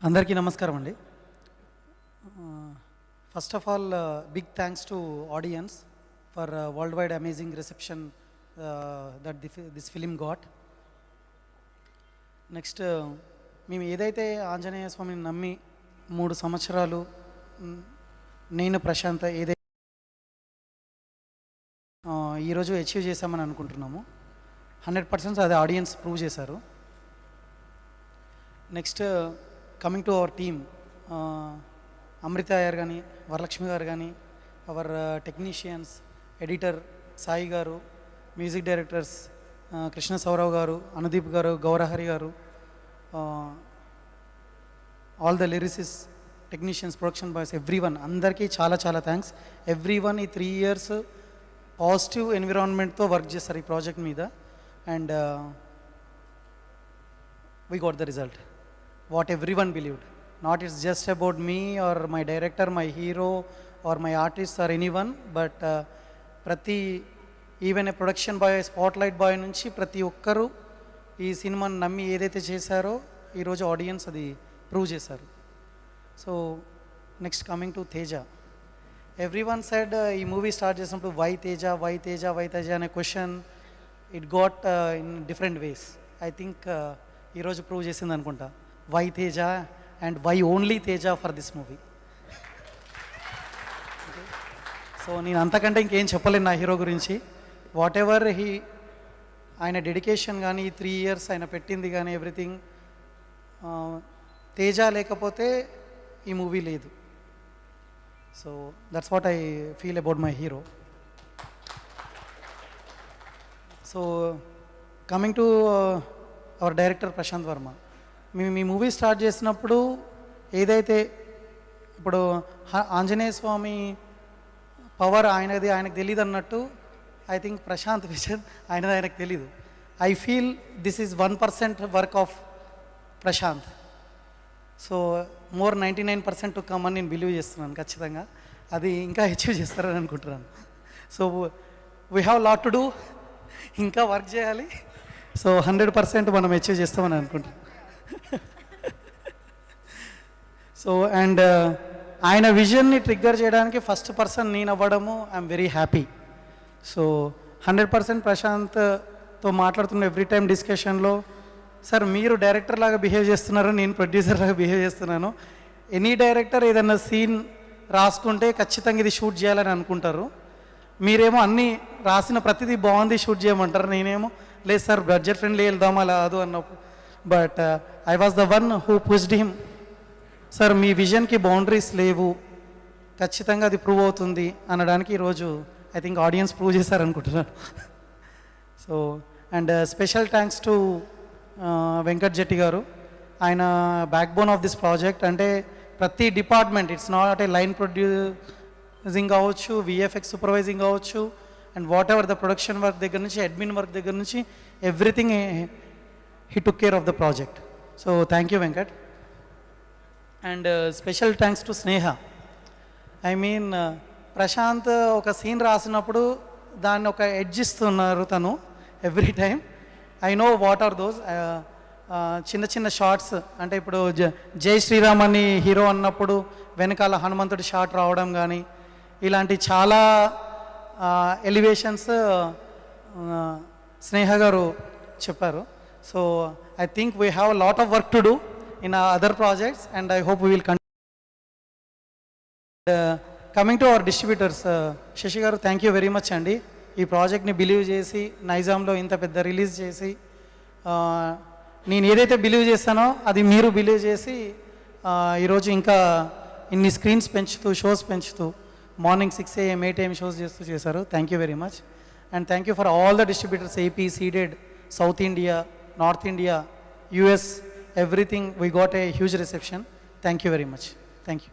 అందరికీ నమస్కారం అండి. First of all big thanks to audience for worldwide amazing reception that this film got. Next మేము ఏదైతే ఆంజనేయ స్వామిని నమ్మి 3 సంవత్సరాలు నేను ప్రశాంత్ ఏదైతే ఈరోజు అచీవ్ చేశామని అనుకుంటున్నాము, 100% అది ఆడియన్స్ ప్రూవ్ చేశారు. Next coming to our team, Amrutha గారు కానీ, వరలక్ష్మి గారు కానీ, అవర్ టెక్నీషియన్స్, ఎడిటర్ సాయి గారు, మ్యూజిక్ డైరెక్టర్స్ కృష్ణ సౌరవ్ గారు, అనుదీప్ గారు, గౌరహరి గారు, all the lyricists technicians, production boys, everyone, అందరికీ చాలా చాలా థ్యాంక్స్. ఎవ్రీవన్ ఈ 3 years పాజిటివ్ ఎన్విరాన్మెంట్తో వర్క్ చేస్తారు ఈ ప్రాజెక్ట్ మీద. And we got the result what everyone believed. Not it's just about me or my director, my hero or my artist or anyone, but prati even a production boy, spotlight boy nunchi prati okkaru ee cinema nammi edaithe chesaro ee roju audience adi prove chesaru. So next coming to Teja, everyone said ee movie start chesinappudu why Teja ane question it got in different ways. I think ee roju prove chesindi anukunta why Teja and why only Teja for this movie. So నేను అంతకంటే ఇంకేం చెప్పలేను నా hero గురించి. What ever ఆయన dedication కానీ 3 years ఆయన పెట్టింది కానీ ఎవ్రీథింగ్, తేజ లేకపోతే ఈ మూవీ లేదు. So that's what I feel about my hero. So coming to our director Prashanth Varma, మేము ఈ మూవీ స్టార్ట్ చేసినప్పుడు ఏదైతే ఇప్పుడు ఆంజనేయ స్వామి పవర్ ఆయనకు తెలియదు అన్నట్టు, ఐ థింక్ ప్రశాంత్ విజన్ ఆయనకు తెలీదు. I feel this is 1% work of Prashanth. So more 99% to come అని నేను బిలీవ్ చేస్తున్నాను. ఖచ్చితంగా అది ఇంకా అచీవ్ చేస్తారని అనుకుంటున్నాను. So we have lot to do, ఇంకా వర్క్ చేయాలి. సో 100% మనం అచీవ్ చేస్తామని అనుకుంటున్నాను. సో అండ్ ఆయన విజన్ని ట్రిగ్గర్ చేయడానికి ఫస్ట్ పర్సన్ నేను అవ్వడము ఐఎమ్ వెరీ హ్యాపీ. సో 100% ప్రశాంత్తో మాట్లాడుతున్న ఎవ్రీ టైం డిస్కషన్లో, సార్ మీరు డైరెక్టర్ లాగా బిహేవ్ చేస్తున్నారు, నేను ప్రొడ్యూసర్ లాగా బిహేవ్ చేస్తున్నాను. ఎనీ డైరెక్టర్ ఏదైనా సీన్ రాసుకుంటే ఖచ్చితంగా ఇది షూట్ చేయాలని అనుకుంటారు. మీరేమో అన్నీ రాసిన ప్రతిదీ బాగుంది షూట్ చేయమంటారు, నేనేమో లేదు సార్ బడ్జెట్ ఫ్రెండ్లీ వెళ్దామా కాదు అన్నప్పుడు. But I was the one who pushed him, sir మీ విజన్కి బౌండరీస్ లేవు, ఖచ్చితంగా అది ప్రూవ్ అవుతుంది అనడానికి ఈరోజు ఐ థింక్ ఆడియన్స్ ప్రూవ్ చేశారనుకుంటున్నాను. So and special thanks to Venkat Jetti గారు, ఆయన backbone of this project. అంటే ప్రతి department, it's not a line producing కావచ్చు, విఎఫ్ఎక్స్ సూపర్వైజింగ్ కావచ్చు, and whatever the production work దగ్గర నుంచి, అడ్మిన్ వర్క్ దగ్గర నుంచి everything he took care of the project. So thank you Venkat. And special thanks to Sneha. I mean Prashanth ఒక scene రాసినప్పుడు దాన్ని ఒక ఎడ్జ్ ఇస్తున్నారు తను every time. I know what are those చిన్న చిన్న షార్ట్స్. అంటే ఇప్పుడు జై శ్రీరామ్ అని హీరో అన్నప్పుడు వెనకాల హనుమంతుడి షాట్ రావడం కానీ, ఇలాంటి చాలా ఎలివేషన్స్ స్నేహ గారు చెప్పారు. So I think we have a lot of work to do in our other projects, and I hope we will continue. Coming to our distributors, Shashi garu, thank you very much andi. ఈ ప్రాజెక్ట్ని believe చేసి నైజాంలో ఇంత పెద్ద release చేసి, నేను ఏదైతే believe చేస్తానో అది మీరు బిలీవ్ చేసి ఈరోజు ఇంకా ఇన్ని స్క్రీన్స్ పెంచుతూ, షోస్ పెంచుతూ, మార్నింగ్ 6 AM 8 AM షోస్ చేస్తూ చేశారు. Thank you very much. And thank you for all the distributors, AP, Ceded, South India, North India, US, everything. We got a huge reception. Thank you very much. Thank you.